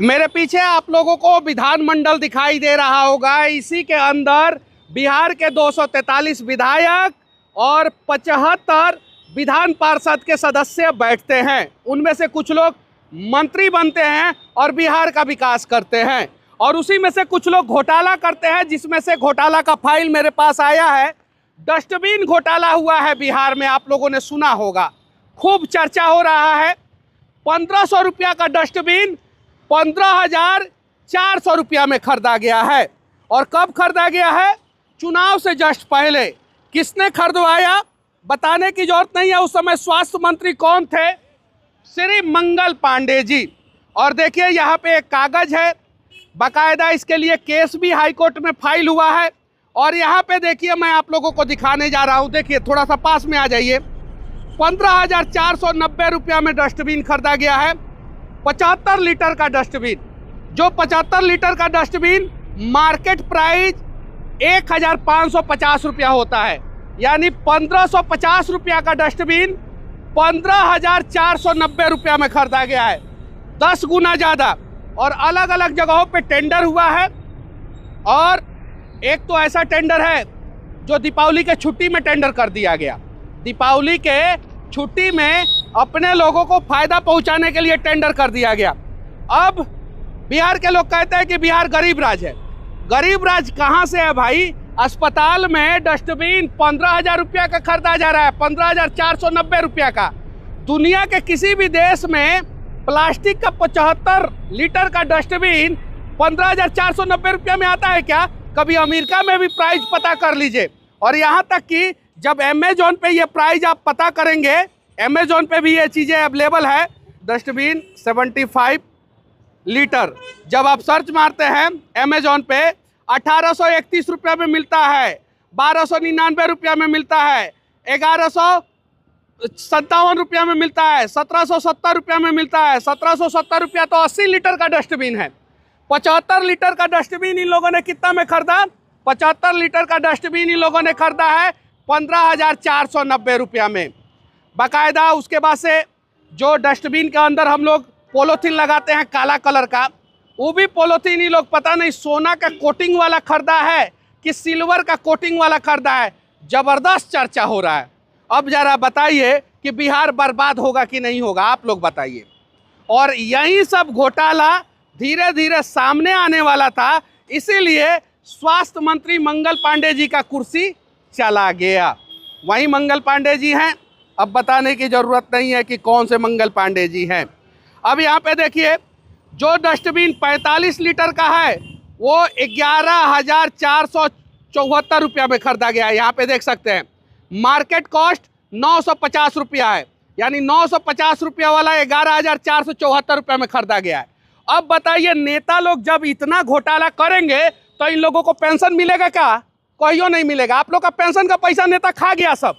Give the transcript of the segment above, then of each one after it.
मेरे पीछे आप लोगों को विधानमंडल दिखाई दे रहा होगा। इसी के अंदर बिहार के 243 विधायक और 75 विधान पार्षद के सदस्य बैठते हैं। उनमें से कुछ लोग मंत्री बनते हैं और बिहार का विकास करते हैं, और उसी में से कुछ लोग घोटाला करते हैं, जिसमें से घोटाला का फाइल मेरे पास आया है। डस्टबिन घोटाला हुआ है बिहार में, आप लोगों ने सुना होगा, खूब चर्चा हो रहा है। 1500 रुपया का डस्टबिन 15,400 रुपया में खरीदा गया है। और कब खरीदा गया है? चुनाव से जस्ट पहले। किसने खरीदवाया बताने की जरूरत नहीं है। उस समय स्वास्थ्य मंत्री कौन थे? श्री मंगल पांडे जी। और देखिए यहाँ पे एक कागज है, बाकायदा इसके लिए केस भी हाई कोर्ट में फाइल हुआ है। और यहाँ पे देखिए, मैं आप लोगों को दिखाने जा रहा हूँ, देखिए थोड़ा सा पास में आ जाइए। 15,490 रुपया में डस्टबिन खरीदा गया है, 75 लीटर का डस्टबिन। जो 75 लीटर का डस्टबिन मार्केट प्राइस 1,550 रुपया होता है, यानी 1,550 रुपया का डस्टबिन 15,490 रुपया में खरीदा गया है, 10 गुना ज़्यादा। और अलग अलग जगहों पे टेंडर हुआ है। और एक तो ऐसा टेंडर है जो दीपावली के छुट्टी में टेंडर कर दिया गया। दीपावली के छुट्टी में अपने लोगों को फायदा पहुंचाने के लिए टेंडर कर दिया गया। अब बिहार के लोग कहते हैं कि बिहार गरीब राज्य है। गरीब राज्य कहाँ से है भाई? अस्पताल में डस्टबिन 15,000 रुपया का खरीदा जा रहा है, 15,490 रुपया का। दुनिया के किसी भी देश में प्लास्टिक का 75 लीटर का डस्टबिन 15,490 रुपया में आता है क्या? कभी अमेरिका में भी प्राइस पता कर लीजिए। और यहाँ तक कि जब अमेजोन पे ये प्राइस आप पता करेंगे, अमेजोन पे भी ये चीज़ें अवेलेबल है। डस्टबिन 75 लीटर जब आप सर्च मारते हैं अमेजोन पे, 1,831 रुपया में मिलता है, 1,299 रुपया में मिलता है, 1,157 रुपया में मिलता है, 1,770 रुपया में मिलता है। 1,770 रुपया तो 80 लीटर का डस्टबिन है। 75 लीटर का डस्टबिन इन लोगों ने कितना में खरीदा? 75 लीटर का डस्टबिन इन लोगों ने खरीदा है 15,490 रुपया में, बाकायदा। उसके बाद से जो डस्टबिन के अंदर हम लोग पॉलीथीन लगाते हैं काला कलर का, वो भी पॉलीथीन ही लोग पता नहीं सोना का कोटिंग वाला खरीदा है कि सिल्वर का कोटिंग वाला खरीदा है। ज़बरदस्त चर्चा हो रहा है। अब ज़रा बताइए कि बिहार बर्बाद होगा कि नहीं होगा, आप लोग बताइए। और यही सब घोटाला धीरे धीरे सामने आने वाला था, इसीलिए स्वास्थ्य मंत्री मंगल पांडे जी का कुर्सी चला गया। वही मंगल पांडे जी हैं, अब बताने की ज़रूरत नहीं है कि कौन से मंगल पांडे जी हैं। अब यहाँ पे देखिए, जो डस्टबिन 45 लीटर का है वो 11,474 रुपया में खरीदा गया है। यहाँ पे देख सकते हैं मार्केट कॉस्ट 950 रुपया है, यानी 950 रुपया वाला 11,474 रुपया में खरीदा गया है। अब बताइए, नेता लोग जब इतना घोटाला करेंगे तो इन लोगों को पेंशन मिलेगा क्या? कहियो नहीं मिलेगा। आप लोग का पेंशन का पैसा नेता खा गया सब।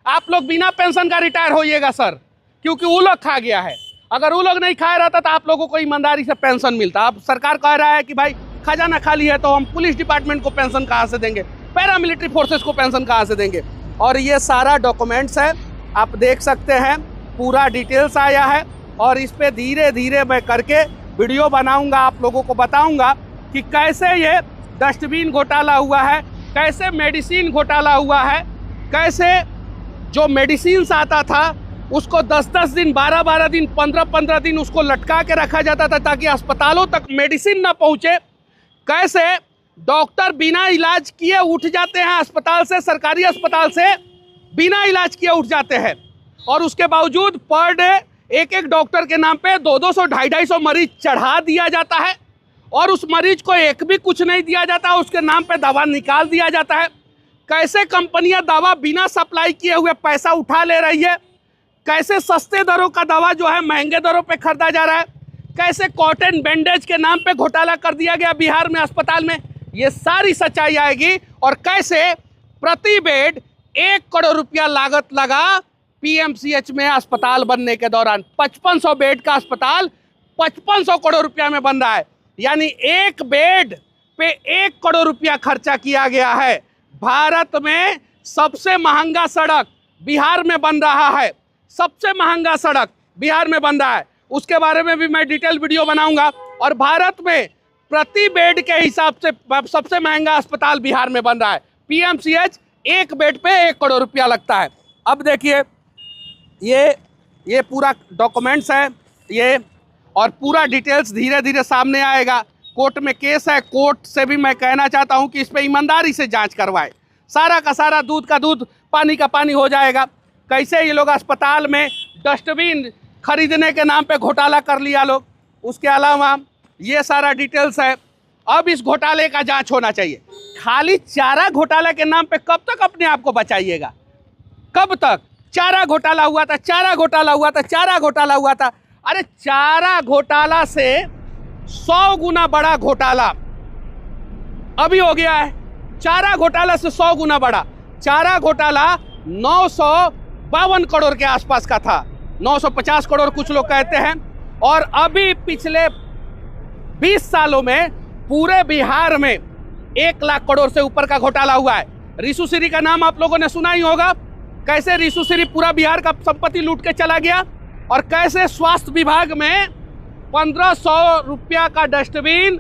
आप लोग बिना पेंशन का रिटायर होइएगा सर, क्योंकि वो लोग खा गया है। अगर वो लोग नहीं खाया रहता तो आप लोगों को ईमानदारी से पेंशन मिलता। अब सरकार कह रहा है कि भाई खजाना खाली है तो हम पुलिस डिपार्टमेंट को पेंशन कहाँ से देंगे, पैरामिलिट्री फोर्सेस को पेंशन कहाँ से देंगे। और ये सारा डॉक्यूमेंट्स है, आप देख सकते हैं, पूरा डिटेल्स आया है। और इस पर धीरे धीरे मैं करके वीडियो बनाऊंगा, आप लोगों को बताऊंगा कि कैसे ये डस्टबिन घोटाला हुआ है, कैसे मेडिसिन घोटाला हुआ है, कैसे जो मेडिसिन आता था उसको 10-10 दिन, 12-12 दिन, 15-15 दिन उसको लटका के रखा जाता था ताकि अस्पतालों तक मेडिसिन ना पहुंचे। कैसे डॉक्टर बिना इलाज किए उठ जाते हैं अस्पताल से, सरकारी अस्पताल से बिना इलाज किए उठ जाते हैं। और उसके बावजूद पर डे एक एक डॉक्टर के नाम पे 200-200, 250-250 मरीज चढ़ा दिया जाता है, और उस मरीज को एक भी कुछ नहीं दिया जाता, उसके नाम पे दवा निकाल दिया जाता है। कैसे कंपनियां दवा बिना सप्लाई किए हुए पैसा उठा ले रही है, कैसे सस्ते दरों का दवा जो है महंगे दरों पे खरीदा जा रहा है, कैसे कॉटन बैंडेज के नाम पे घोटाला कर दिया गया बिहार में अस्पताल में, ये सारी सच्चाई आएगी। और कैसे प्रति बेड 1 करोड़ रुपया लागत लगा पीएमसीएच में अस्पताल बनने के दौरान। 5500 बेड का अस्पताल 5500 करोड़ रुपया में बन रहा है, यानी एक बेड पे 1 करोड़ रुपया खर्चा किया गया है। भारत में सबसे महंगा सड़क बिहार में बन रहा है, सबसे महंगा सड़क बिहार में बन रहा है। उसके बारे में भी मैं डिटेल वीडियो बनाऊंगा। और भारत में प्रति बेड के हिसाब से सबसे महंगा अस्पताल बिहार में बन रहा है। पीएमसीएच एक बेड पे 1 करोड़ रुपया लगता है। अब देखिए ये पूरा डॉक्यूमेंट्स है ये, और पूरा डिटेल्स धीरे धीरे सामने आएगा। कोर्ट में केस है, कोर्ट से भी मैं कहना चाहता हूं कि इस पे ईमानदारी से जांच करवाए। सारा का सारा दूध का दूध, पानी का पानी हो जाएगा। कैसे ये लोग अस्पताल में डस्टबिन खरीदने के नाम पे घोटाला कर लिया लोग, उसके अलावा ये सारा डिटेल्स है। अब इस घोटाले का जांच होना चाहिए। खाली चारा घोटाले के नाम पे कब तक अपने आप को बचाइएगा? कब तक? चारा घोटाला हुआ था, चारा घोटाला हुआ था, चारा घोटाला हुआ था। अरे चारा घोटाला से 100 गुना बड़ा घोटाला अभी हो गया है। चारा घोटाला से 100 गुना बड़ा। चारा घोटाला 952 करोड़ के आसपास का था, 950 करोड़ कुछ लोग कहते हैं। और अभी पिछले 20 सालों में पूरे बिहार में 1 लाख करोड़ से ऊपर का घोटाला हुआ है। रिशु श्री का नाम आप लोगों ने सुना ही होगा। कैसे रिशु श्री पूरा बिहार का संपत्ति लूट के चला गया, और कैसे स्वास्थ्य विभाग में 1500 रुपया का डस्टबिन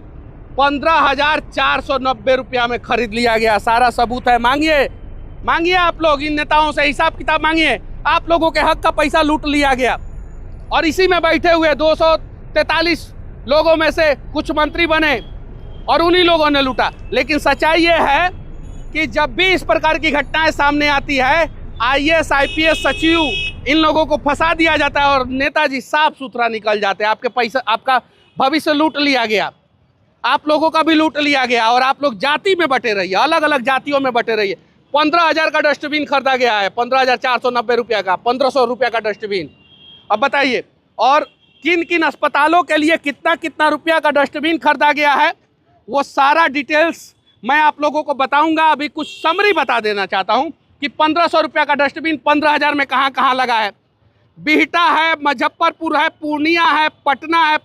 15,490 रुपया में खरीद लिया गया। सारा सबूत है, मांगिए मांगिए आप लोग इन नेताओं से हिसाब किताब मांगिए। आप लोगों के हक का पैसा लूट लिया गया, और इसी में बैठे हुए 243 लोगों में से कुछ मंत्री बने और उन्हीं लोगों ने लूटा। लेकिन सच्चाई ये है कि जब भी इस प्रकार की घटनाएं सामने आती है, IAS IPS सचिव इन लोगों को फंसा दिया जाता है और नेताजी साफ सुथरा निकल जाते हैं। आपके पैसा, आपका भविष्य लूट लिया गया, आप लोगों का भी लूट लिया गया, और आप लोग जाति में बटे रहिए, अलग अलग जातियों में बटे रहिए। 15,000 का डस्टबिन खरीदा गया है, 15,490 रुपया का, 1,500 रुपया का डस्टबिन। अब बताइए, और किन किन अस्पतालों के लिए कितना कितना रुपया का डस्टबिन खरीदा गया है, वो सारा डिटेल्स मैं आप लोगों को बताऊंगा। अभी कुछ समरी बता देना चाहता हूं कि 1,500 रुपया का डस्टबिन 15,000 में कहाँ कहाँ लगा है। बिहटा है, मुजफ्फरपुर है, पूर्णिया है, पटना है,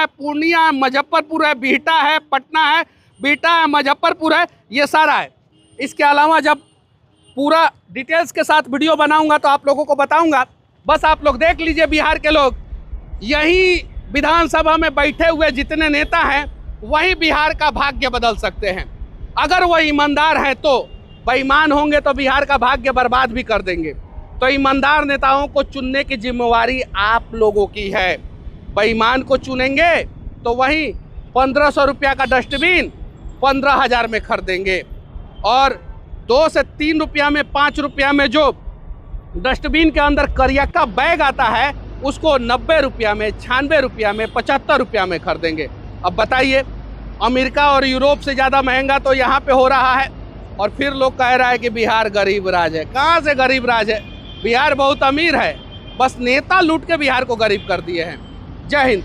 पूर्णिया है, मुजफ्फरपुर है, बिहटा है, पटना है, बिहटा है, मुजफ्फरपुर है, ये सारा है। इसके अलावा जब पूरा डिटेल्स के साथ वीडियो बनाऊंगा तो आप लोगों को बताऊंगा। बस आप लोग देख लीजिए, बिहार के लोग, यही विधानसभा में बैठे हुए जितने नेता हैं वही बिहार का भाग्य बदल सकते हैं। अगर वो ईमानदार हैं तो। बेईमान होंगे तो बिहार का भाग्य बर्बाद भी कर देंगे। तो ईमानदार नेताओं को चुनने की जिम्मेवारी आप लोगों की है। बेईमान को चुनेंगे तो वही 1,500 रुपया का डस्टबिन 15,000 में खरीदेंगे, और 2 से 3 रुपया में, 5 रुपया में जो डस्टबिन के अंदर करियक्का बैग आता है उसको 90 रुपया में, 96 रुपया में, 75 रुपया में खरीदेंगे। अब बताइए, अमेरिका और यूरोप से ज़्यादा महंगा तो यहाँ पे हो रहा है, और फिर लोग कह रहा है कि बिहार गरीब राज है। कहाँ से गरीब राज है? बिहार बहुत अमीर है, बस नेता लूट के बिहार को गरीब कर दिए हैं। जय हिंद।